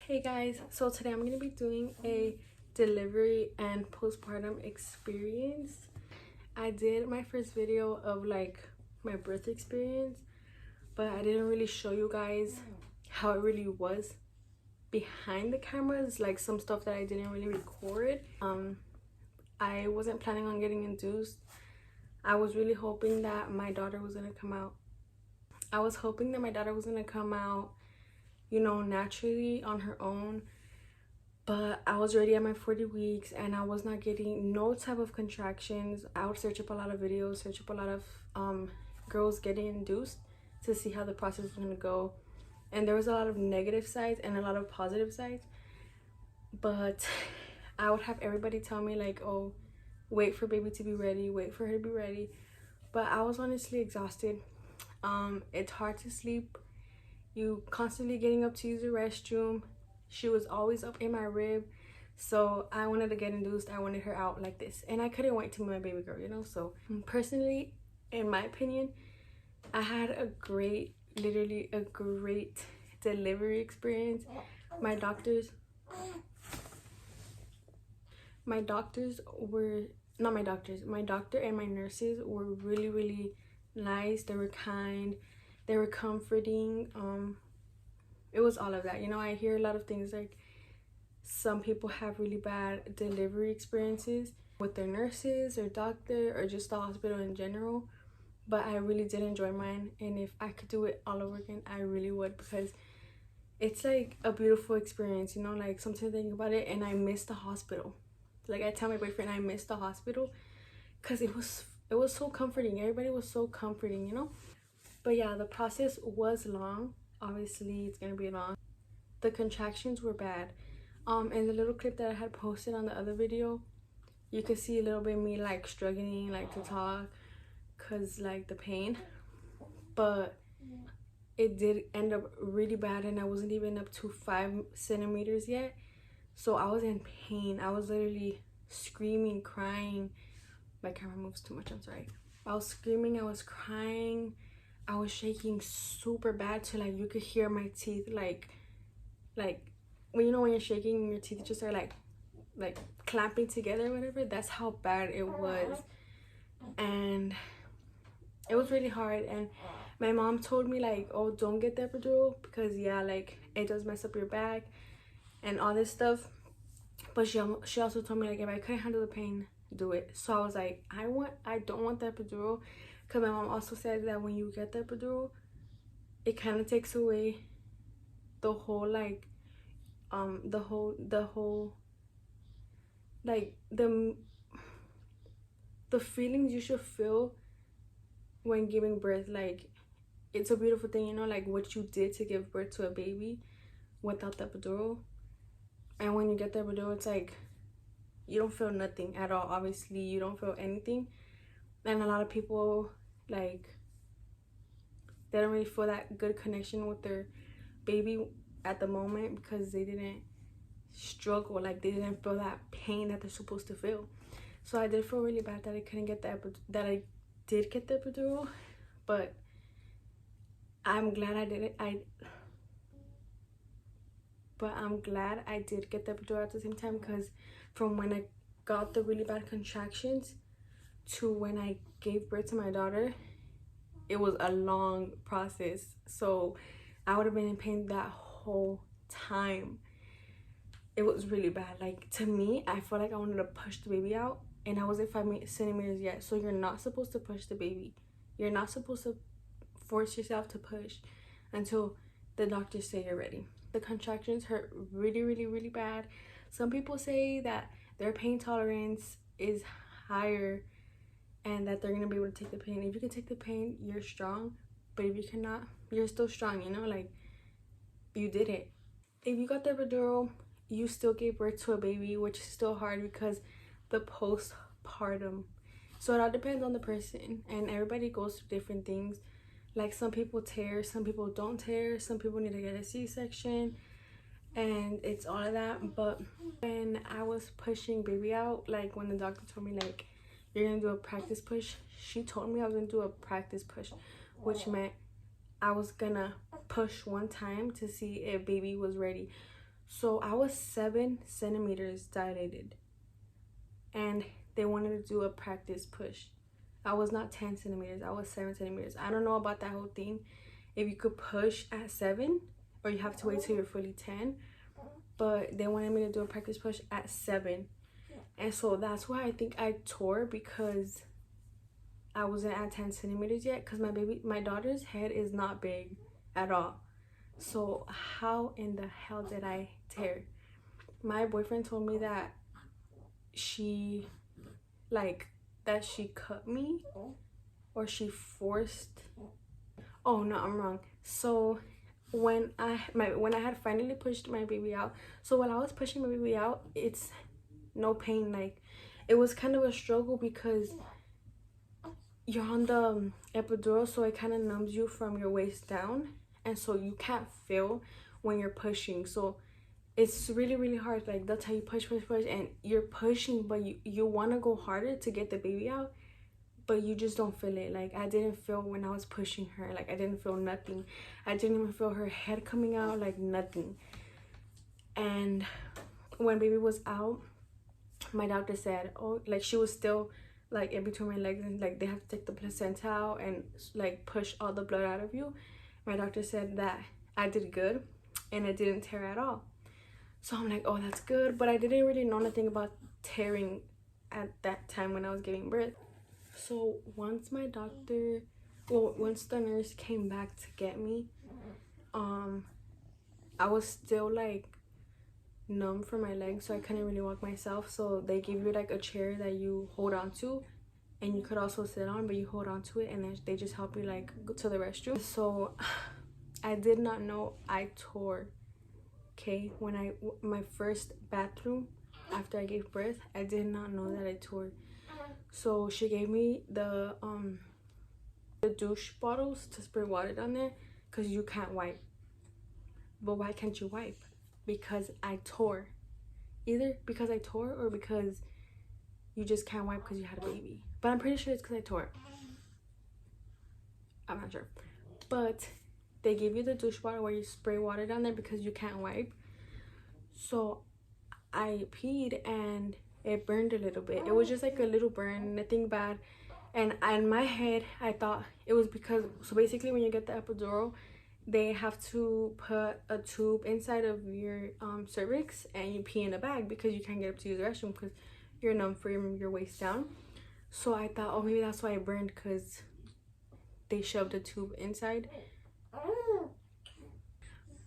Hey guys, so today I'm going to be doing a delivery and postpartum experience. I did my first video of like my birth experience, but I didn't really show you guys how it really was behind the cameras, like some stuff that I didn't really record. I wasn't planning on getting induced. I was really hoping that my daughter was going to come out. You know, naturally on her own, but I was already at my 40 weeks and I was not getting no type of contractions. I would search up a lot of videos, search up a lot of girls getting induced to see how the process was going to go, and there was a lot of negative sides and a lot of positive sides, but I would have everybody tell me like, oh, wait for baby to be ready, wait for her to be ready, but I was honestly exhausted. It's hard to sleep. You constantly getting up to use the restroom. She was always up in my rib, so I wanted to get induced. I wanted her out like this, and I couldn't wait to meet my baby girl, you know. So personally, in my opinion, I had a great, literally a great delivery experience. My doctors were not my doctors. My doctor and my nurses were really nice. They were kind. They were comforting. It was all of that, you know. I hear a lot of things like some people have really bad delivery experiences with their nurses or doctor or just the hospital in general, but I really did enjoy mine, and if I could do it all over again, I really would, because it's like a beautiful experience, you know. Like sometimes I think about it and I miss the hospital. Like I tell my boyfriend I miss the hospital because it was so comforting. Everybody was so comforting, you know. But yeah, the process was long. Obviously, it's gonna be long. The contractions were bad. In the little clip that I had posted on the other video, you could see a little bit of me like struggling like to talk because like the pain. But it did end up really bad, and I wasn't even up to 5 centimeters yet. So I was in pain. I was literally screaming, crying. My camera moves too much, I'm sorry. I was screaming, I was crying. I was shaking super bad to like you could hear my teeth like when you know when you're shaking and your teeth just are like clamping together or whatever. That's how bad it was, and it was really hard. And my mom told me like, oh, don't get the epidural because yeah, like it does mess up your back and all this stuff. But she also told me like if I couldn't handle the pain, do it. So I was like, I don't want the epidural. Because my mom also said that when you get the epidural, it kind of takes away the whole like the whole like the feelings you should feel when giving birth. Like it's a beautiful thing, you know, like what you did to give birth to a baby without the epidural. And when you get the epidural, it's like you don't feel nothing at all. Obviously you don't feel anything. And a lot of people like they don't really feel that good connection with their baby at the moment because they didn't struggle, like they didn't feel that pain that they're supposed to feel. So I did feel really bad that I couldn't get I did get the epidural, but I'm glad I did it. But I'm glad I did get the epidural at the same time, because from when I got the really bad contractions to when I gave birth to my daughter, it was a long process. So I would have been in pain that whole time. It was really bad. Like to me, I felt like I wanted to push the baby out, and I wasn't 5 centimeters yet. So you're not supposed to push the baby. You're not supposed to force yourself to push until the doctors say you're ready. The contractions hurt really bad. Some people say that their pain tolerance is higher and that they're gonna be able to take the pain. If you can take the pain, you're strong. But if you cannot, you're still strong, you know, like you did it. If you got the epidural, you still gave birth to a baby, which is still hard because the postpartum. So it all depends on the person, and everybody goes through different things. Like some people tear, some people don't tear, some people need to get a C-section, and it's all of that. But when I was pushing baby out, like when the doctor told me like you're gonna do a practice push, she told me I was gonna do a practice push, which meant I was gonna push one time to see if baby was ready. So I was 7 centimeters dilated, and they wanted to do a practice push. I was not 10 centimeters, I was 7 centimeters. I don't know about that whole thing, if you could push at 7 or you have to wait till you're fully 10, but they wanted me to do a practice push at 7. And so that's why I think I tore, because I wasn't at 10 centimeters yet, because my daughter's head is not big at all. So how in the hell did I tear? My boyfriend told me that she cut me, or she forced. Oh no, I'm wrong. So when I had finally pushed my baby out, so while I was pushing my baby out, it's no pain. Like, it was kind of a struggle because you're on the epidural, so it kind of numbs you from your waist down, and so you can't feel when you're pushing. So it's really hard. Like, that's how you push, and you're pushing, but you want to go harder to get the baby out, but you just don't feel it. Like, I didn't feel when I was pushing her. Like, I didn't feel nothing. I didn't even feel her head coming out, like nothing. And when baby was out, my doctor said, oh, like, she was still like in between my legs, and like they have to take the placenta out and like push all the blood out of you. My doctor said that I did good and it didn't tear at all. So I'm like, oh, that's good. But I didn't really know nothing about tearing at that time when I was giving birth. So once the nurse came back to get me, I was still like numb from my legs, so I couldn't really walk myself. So they give you like a chair that you hold on to, and you could also sit on, but you hold on to it, and then they just help you like go to the restroom. So I did not know I tore. Okay, when my first bathroom after I gave birth, I did not know that I tore. So she gave me the douche bottles to spray water down there, because you can't wipe. But why can't you wipe? Because I tore. Either because I tore or because you just can't wipe because you had a baby. But I'm pretty sure it's because I tore. I'm not sure. But they give you the douche bottle where you spray water down there because you can't wipe. So I peed and it burned a little bit. It was just like a little burn, nothing bad. And in my head, I thought it was because, so basically when you get the epidural, they have to put a tube inside of your cervix, and you pee in a bag because you can't get up to use the restroom because you're numb from your waist down. So I thought, oh, maybe that's why I burned, because they shoved a tube inside.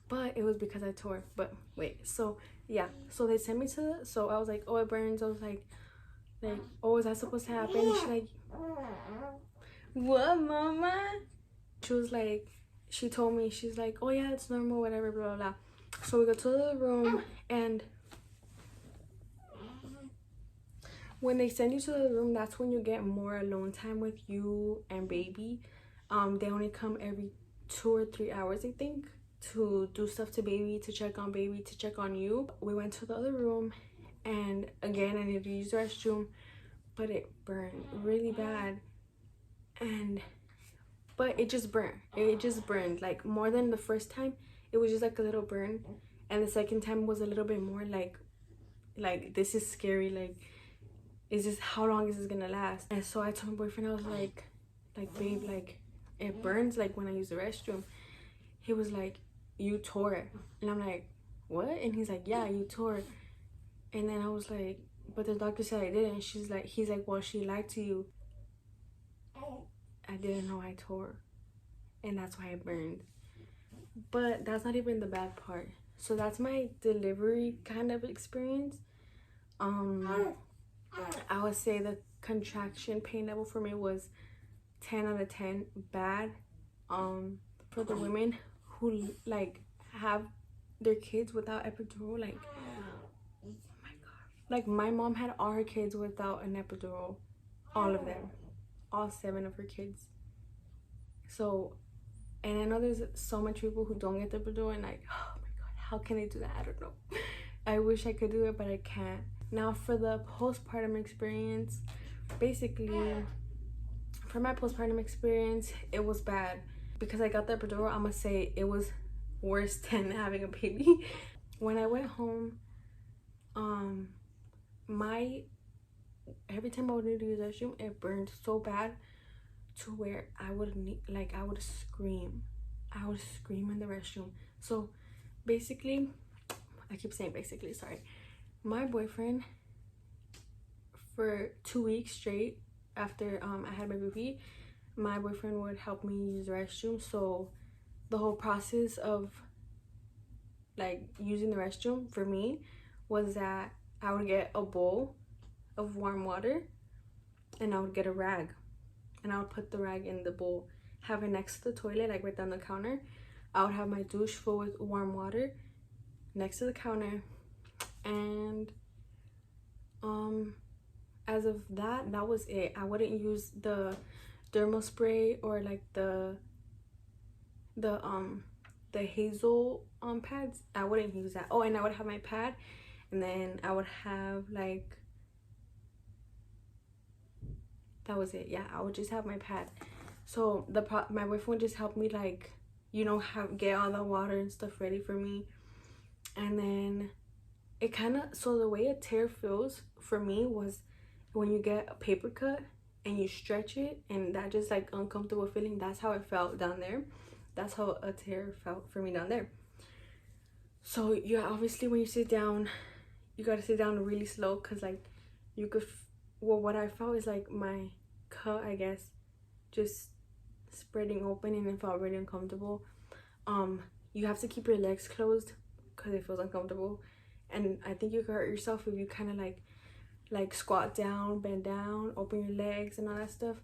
But it was because I tore. But wait, so yeah, so they sent me to so I was like, oh, it burns. I was like, oh, is that supposed to happen? And she's like, what, mama? She was like, she told me, she's like, oh yeah, it's normal, whatever, blah blah blah. So we go to the room, and when they send you to the room, that's when you get more alone time with you and baby. They only come every 2 or 3 hours, I think, to do stuff to baby, to check on baby, to check on you. We went to the other room, and again, I needed to use the restroom, but it burned really bad. But it just burned like more than the first time. It was just like a little burn, and the second time was a little bit more like this is scary. Like, is this, how long is this gonna last? And so I told my boyfriend, I was like babe, like, it burns like when I use the restroom. He was like, you tore it. And I'm like, what? And he's like, yeah, you tore. And then I was like, but the doctor said I didn't. And he's like, well, she lied to you. I didn't know I tore, and that's why I burned. But that's not even the bad part. So that's my delivery kind of experience. I would say the contraction pain level for me was 10 out of 10 bad. For the women who like have their kids without epidural, like, oh my god, like my mom had all her kids without an epidural, all of them, all 7 of her kids. So, and I know there's so much people who don't get the epidural, and like, oh my god, how can they do that? I don't know. I wish I could do it, but I can't. Now for the postpartum experience, basically for my postpartum experience, it was bad because I got the epidural. I'm gonna say it was worse than having a baby. when I went home, my every time I would need to use the restroom, it burned so bad to where I would need, like, I would scream. I would scream in the restroom. So basically, I keep saying basically, sorry. My boyfriend, for 2 weeks straight after I had my baby, my boyfriend would help me use the restroom. So the whole process of like using the restroom for me was that I would get a bowl of warm water and I would get a rag and I would put the rag in the bowl, have it next to the toilet, like right down the counter. I would have my douche full with warm water next to the counter, and as of that, that was it. I wouldn't use the dermal spray or like the hazel pads. I wouldn't use that. Oh, and I would have my pad, and then I would have like, that was it. Yeah, I would just have my pad. So my boyfriend would just help me, like, you know, get all the water and stuff ready for me. And then it kind of, so the way a tear feels for me was when you get a paper cut and you stretch it, and that just like uncomfortable feeling, that's how it felt down there. That's how a tear felt for me down there. So yeah, obviously when you sit down, you gotta sit down really slow, because like you could well, what I felt is like my cut, I guess, just spreading open, and it felt really uncomfortable. You have to keep your legs closed because it feels uncomfortable, and I think you could hurt yourself if you kind of like squat down, bend down, open your legs and all that stuff.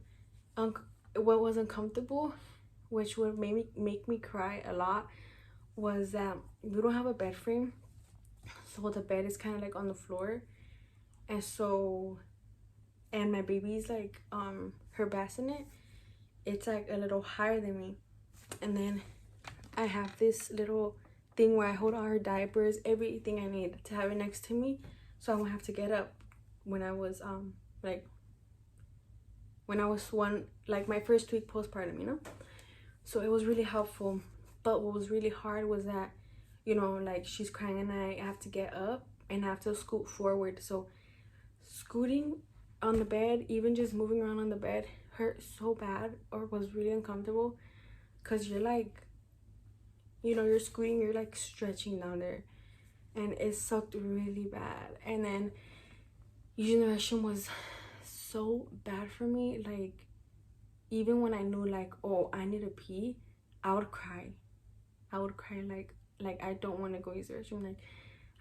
What was uncomfortable, which would make me cry a lot, was that we don't have a bed frame, so the bed is kind of like on the floor, and so, and my baby's like her bassinet, it's like a little higher than me, and then I have this little thing where I hold all her diapers, everything I need, to have it next to me, so I won't have to get up when I was like my first week postpartum, you know. So it was really helpful. But what was really hard was that, you know, like she's crying and I have to get up and I have to scoot forward. So scooting on the bed, even just moving around on the bed, hurt so bad, or was really uncomfortable, because you're like, you know, you're scooting, you're like stretching down there, and it sucked really bad. And then using the restroom was so bad for me. Like, even when I knew like, oh, I need to pee, I would cry like I don't want to go use the restroom. Like,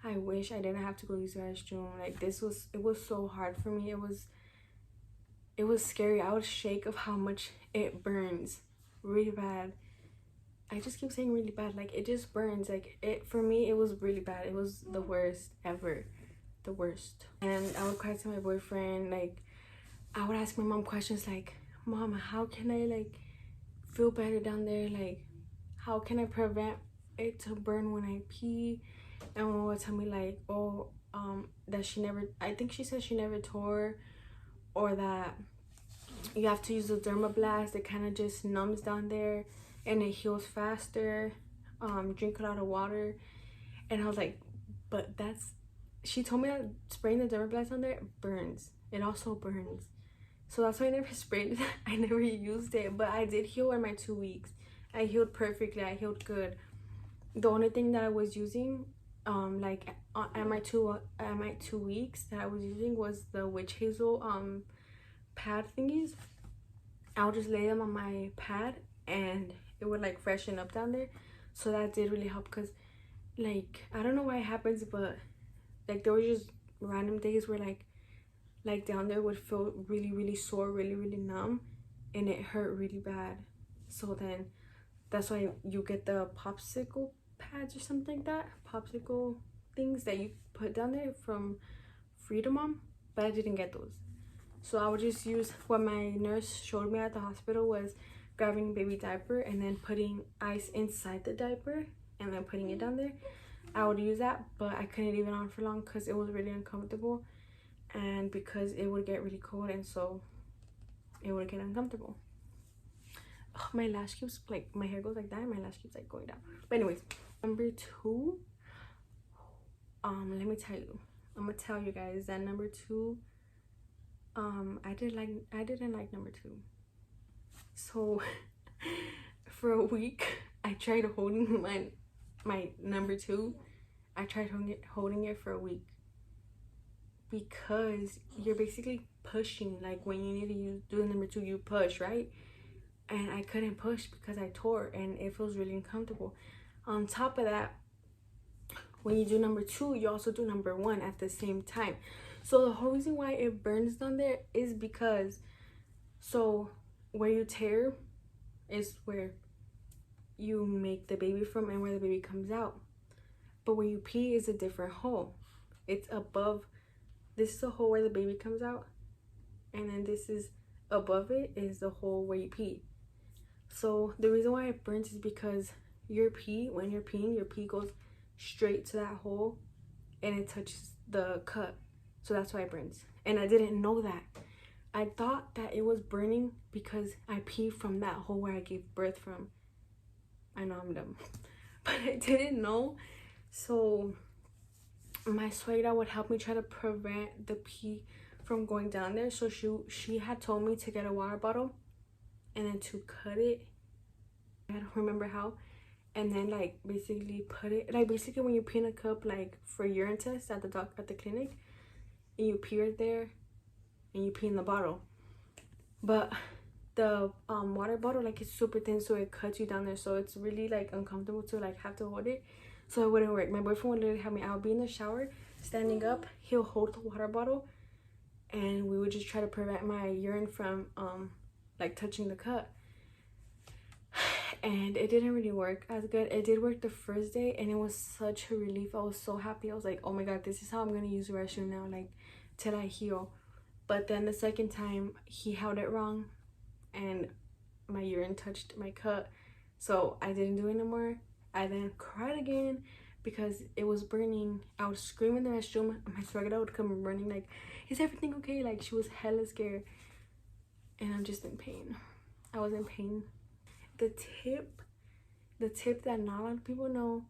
I wish I didn't have to go use the restroom. Like, it was so hard for me. It was scary. I would shake of how much it burns really bad. I just keep saying really bad. Like, it just burns. Like, for me, it was really bad. It was the worst ever. The worst. And I would cry to my boyfriend. Like, I would ask my mom questions like, Mom, how can I like feel better down there? Like, how can I prevent it to burn when I pee? And mom would tell me like, oh, that I think she said she never tore, or that you have to use the dermablast. It kind of just numbs down there and it heals faster. Drink a lot of water. And I was like, but she told me that spraying the dermablast on there burns. It also burns. So that's why I never sprayed it. I never used it, but I did heal in my 2 weeks. I healed perfectly. I healed good. The only thing that I was using, like at my 2 weeks that I was using, was the witch hazel pad thingies. I would just lay them on my pad and it would like freshen up down there. So that did really help, because like, I don't know why it happens, but like there were just random days where like down there would feel really sore, really numb, and it hurt really bad. So then that's why you get the popsicle pads or something like that, popsicle things that you put down there from Freedom Mom, but I didn't get those. So I would just use what my nurse showed me at the hospital, was grabbing a baby diaper and then putting ice inside the diaper and then putting it down there. I would use that, but I couldn't leave it on for long because it was really uncomfortable, and because it would get really cold, and so it would get uncomfortable. Ugh, my lash keeps like, my hair goes like that and my lash keeps like going down. But anyways, number 2 let me tell you, I'm gonna tell you guys that number two, I didn't like number two. So for a week I tried holding my number two. I tried holding it for a week, because you're basically pushing. Like when you need to do the number two, you push, right? And I couldn't push because I tore, and it feels really uncomfortable. On top of that, when you do number two, you also do number one at the same time. So the whole reason why it burns down there is because, so where you tear is where you make the baby from and where the baby comes out. But where you pee is a different hole. It's above. This is the hole where the baby comes out, and then this is above it is the hole where you pee. So the reason why it burns is because your pee, when you're peeing, your pee goes straight to that hole and it touches the cut. So that's why it burns. And I didn't know that. I thought that it was burning because I pee from that hole where I gave birth from. I know I'm dumb, but I didn't know. So my suegra would help me try to prevent the pee from going down there. So she had told me to get a water bottle and then to cut it. I don't remember how. And then like basically put it, like basically when you pee in a cup, like for urine test at the clinic, and you pee right there and you pee in the bottle. But the water bottle, like, it's super thin, so it cuts you down there, so it's really like uncomfortable to like have to hold it. So it wouldn't work. My boyfriend would literally have me, I'll be in the shower standing up, he'll hold the water bottle, and we would just try to prevent my urine from like touching the cut. And it didn't really work as good. It did work the first day, and it was such a relief. I was so happy. I was like, oh my god, this is how I'm gonna use the restroom now, like, till I heal. But then the second time he held it wrong and my urine touched my cut, so I didn't do it anymore. I then cried again because it was burning. I would scream in the restroom. My suegra would come running like, is everything okay? Like, she was hella scared. And I'm just in pain. I was in pain. The tip that not a lot of people know,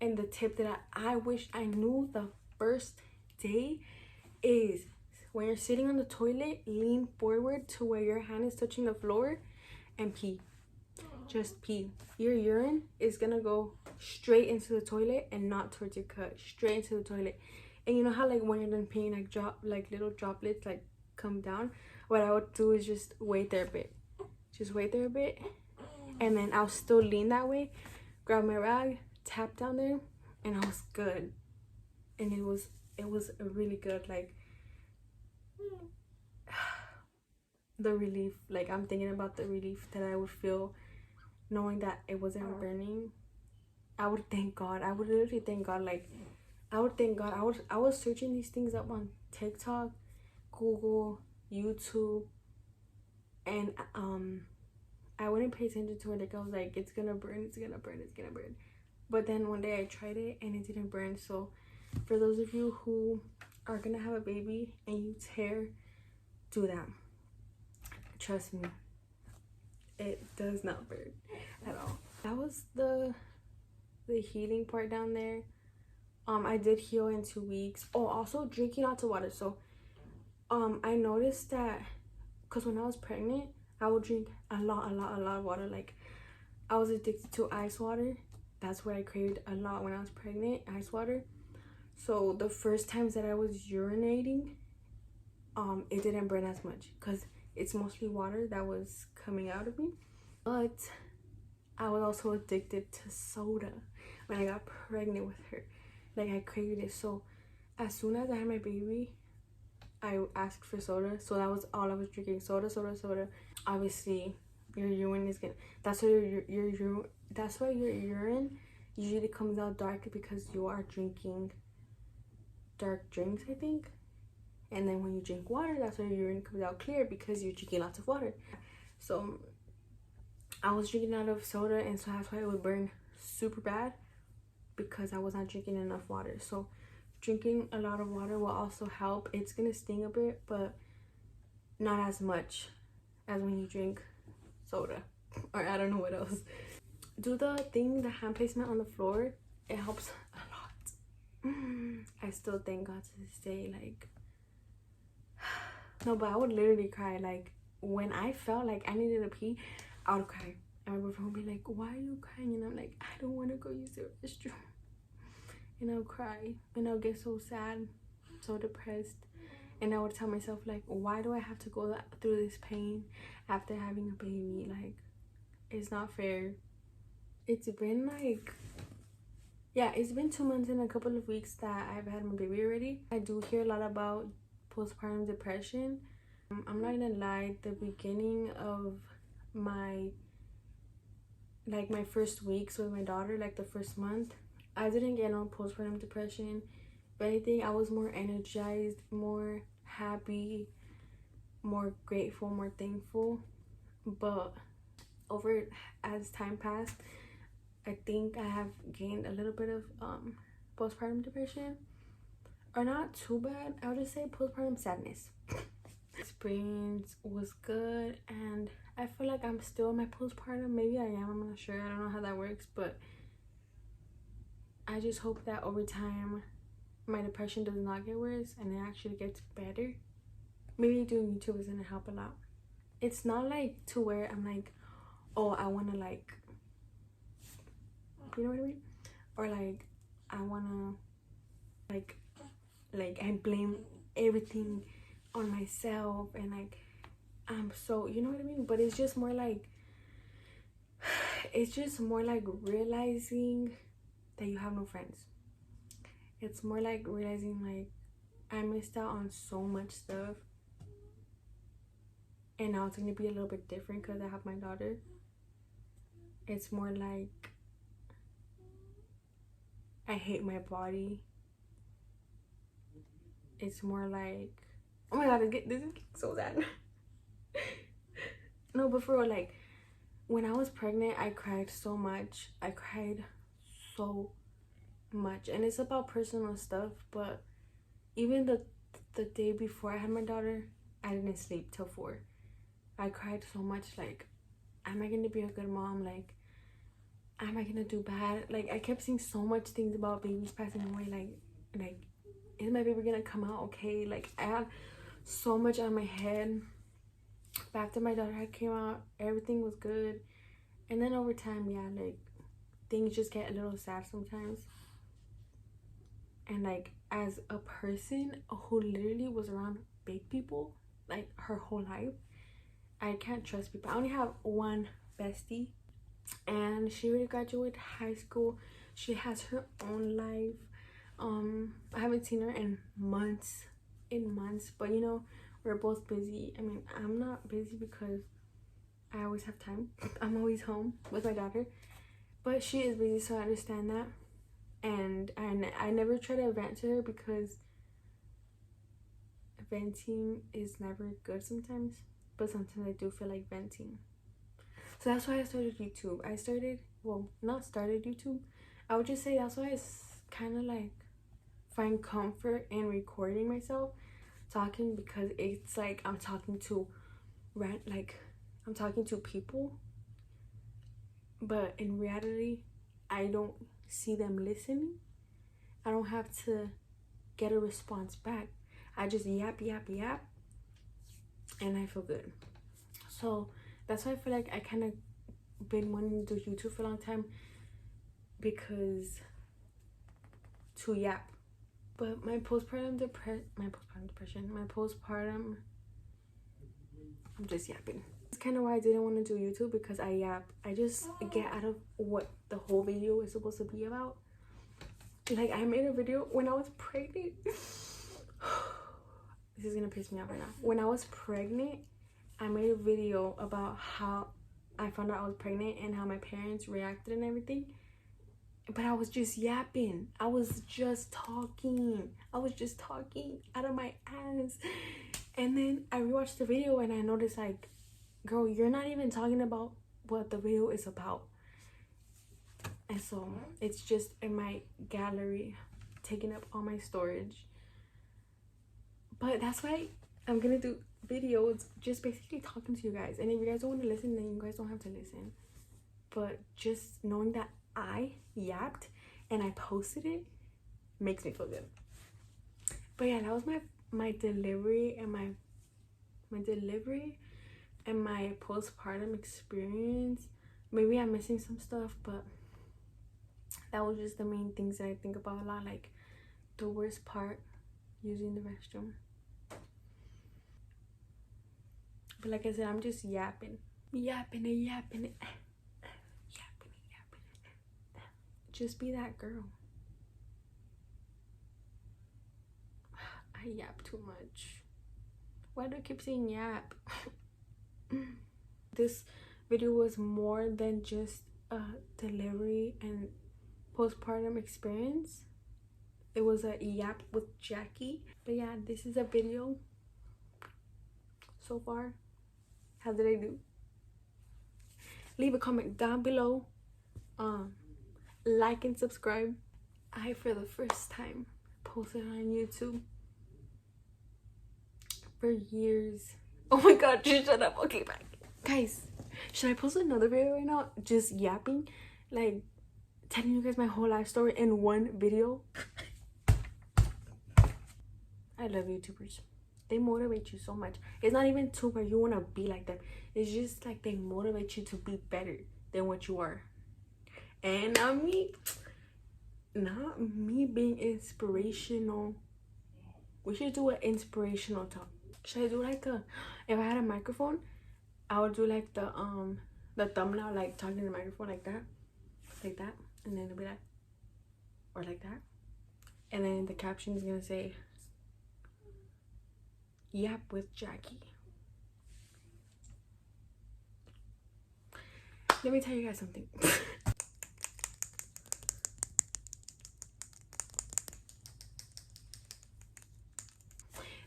and the tip that I wish I knew the first day, is when you're sitting on the toilet, lean forward to where your hand is touching the floor and pee. Just pee. Your urine is gonna go straight into the toilet and not towards your cut, straight into the toilet. And you know how like when you're done peeing, like little droplets like come down? What I would do is just wait there a bit. Just wait there a bit, and then I'll still lean that way, grab my rag, tap down there, and I was good. And it was really good. Like, the relief, like, I'm thinking about the relief that I would feel knowing that it wasn't burning. I would thank God. I would literally thank God. Like, I would thank God. I was searching these things up on TikTok, Google, YouTube, and I wouldn't pay attention to it. Like, I was like, it's gonna burn, it's gonna burn, it's gonna burn. But then one day I tried it and it didn't burn. So for those of you who are gonna have a baby and you tear, do that. Trust me, it does not burn at all. That was the healing part down there. I did heal in 2 weeks. Oh, also drinking lots of water. So I noticed that because when I was pregnant, I would drink a lot of water. Like, I was addicted to ice water. That's what I craved a lot when I was pregnant, ice water. So the first times that I was urinating, it didn't burn as much because it's mostly water that was coming out of me. But I was also addicted to soda when I got pregnant with her. Like, I craved it. So as soon as I had my baby, I asked for soda. So that was all I was drinking. Soda. Obviously, your urine is gonna, that's why your urine usually comes out dark, because you are drinking dark drinks, I think. And then when you drink water, that's why your urine comes out clear, because you're drinking lots of water. So I was drinking a lot of soda, and so that's why it would burn super bad, because I was not drinking enough water. So drinking a lot of water will also help. It's gonna sting a bit, but not as much as when you drink soda, or I don't know what else. Do the hand placement on the floor. It helps a lot. I still thank God to this day. Like, no, but I would literally cry. Like, when I felt like I needed to pee, I would cry. And my boyfriend would be like, why are you crying? And I'm like, I don't want to go use the restroom. And I'll cry. And I'll get so sad, so depressed. And I would tell myself, like, why do I have to go through this pain after having a baby? Like, it's not fair. It's been like, yeah, it's been 2 months and a couple of weeks that I've had my baby already. I do hear a lot about postpartum depression. I'm not gonna lie, the beginning of my first weeks with my daughter, like the first month, I didn't get no postpartum depression. If anything, I was more energized, more happy, more grateful, more thankful. But as time passed, I think I have gained a little bit of postpartum depression, or not too bad. I would just say postpartum sadness. Experience was good, and I feel like I'm still in my postpartum. Maybe I am, I'm not sure. I don't know how that works, but I just hope that over time my depression does not get worse and it actually gets better. Maybe doing YouTube is gonna help a lot. It's not like to where I'm like, oh, I want to, like, you know what I mean, or like I want to like I blame everything on myself, and like I'm so, you know what I mean. But it's just more like realizing that you have no friends. It's more like realizing like I missed out on so much stuff, and now it's gonna be a little bit different because I have my daughter. It's more like I hate my body. It's more like, oh my god, this is so sad. No, but for real, like, when I was pregnant, I cried so much. I cried so much, and it's about personal stuff. But even the day before I had my daughter, I didn't sleep till 4. I cried so much, like, am I gonna be a good mom? Like, am I gonna do bad? Like, I kept seeing so much things about babies passing away. Like, is my baby gonna come out okay? Like, I had so much on my head. But after my daughter had came out, everything was good. And then over time, yeah, like, things just get a little sad sometimes. And like, as a person who literally was around big people like her whole life, I can't trust people. I only have one bestie, and she already graduated high school. She has her own life. I haven't seen her in months, but you know, we're both busy. I mean, I'm not busy because I always have time. I'm always home with my daughter, but she is busy, so I understand that. And I never try to vent to her because venting is never good sometimes, but sometimes I do feel like venting. So that's why I started YouTube. Not started YouTube. I would just say that's why I kind of like find comfort in recording myself talking, because it's like I'm talking to people, but in reality I don't see them listening. I don't have to get a response back. I just yap, and I feel good. So that's why I feel like I kind of been wanting to do YouTube for a long time, because to yap. But my postpartum depression, I'm just yapping. That's kind of why I didn't want to do YouTube, because I yap. I just get out of what the whole video is supposed to be about. Like, I made a video when I was pregnant. This is gonna piss me off right now. When I was pregnant, I made a video about how I found out I was pregnant and how my parents reacted and everything. But I was just yapping. I was just talking out of my ass. And then I rewatched the video and I noticed, like, girl, you're not even talking about what the video is about. And so it's just in my gallery, taking up all my storage. But that's why I'm gonna do videos just basically talking to you guys. And if you guys don't want to listen, then you guys don't have to listen. But just knowing that I yapped and I posted it, makes me feel good. But yeah, that was my delivery and my postpartum experience. Maybe I'm missing some stuff, but that was just the main things that I think about a lot. Like the worst part, using the restroom. But like I said, I'm just yapping. Just be that girl. I yap too much. Why do I keep saying yap? This video was more than just a delivery and postpartum experience. It was a yap with Jackie. But yeah, this is a video so far. How did I do? Leave a comment down below. Like and subscribe. I, for the first time, posted on YouTube for years. Oh my god, just shut up. Okay, bye. Guys, should I post another video right now? Just yapping? Like, telling you guys my whole life story in one video? I love YouTubers. They motivate you so much. It's not even to where you want to be like them. It's just like they motivate you to be better than what you are. And not me being inspirational. We should do an inspirational talk. Should I do like if I had a microphone, I would do like the thumbnail, like talking to the microphone like that, and then it'll be like, or like that, and then the caption is gonna say, yap with Jackie. Let me tell you guys something.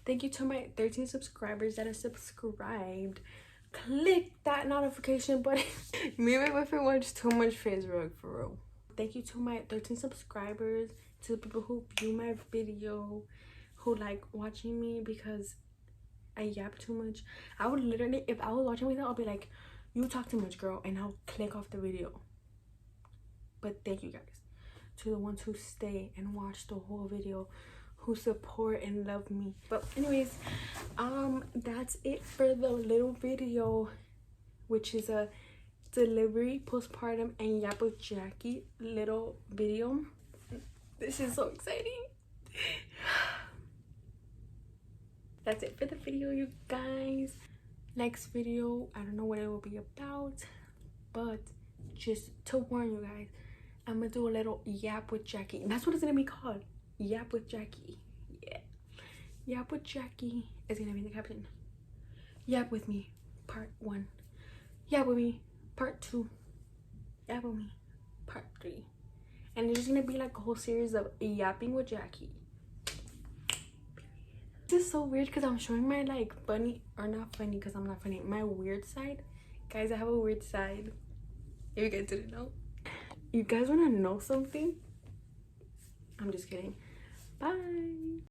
Thank you to my 13 subscribers that are subscribed. Click that notification button. Me and my boyfriend watch too much Facebook, for real. Thank you to my 13 subscribers, to the people who view my video, who like watching me because I yap too much. I would literally, if I was watching myself, I'll be like, you talk too much, girl, and I'll click off the video. But thank you guys to the ones who stay and watch the whole video, who support and love me. But anyways, that's it for the little video, which is a delivery, postpartum, and yap with Jackie little video. This is so exciting. That's it for the video, you guys. Next video, I don't know what it will be about, but just to warn you guys, I'm gonna do a little yap with Jackie. That's what it's gonna be called. Yap with Jackie. Yeah. Yap with Jackie is gonna be in the caption. Yap with me, part 1. Yap with me, part 2. Yap with me, part 3. And it's just gonna be like a whole series of yapping with Jackie. This is so weird because I'm showing my like funny, or not funny because I'm not funny, my weird side. Guys, I have a weird side. If you guys didn't know. You guys want to know something? I'm just kidding. Bye.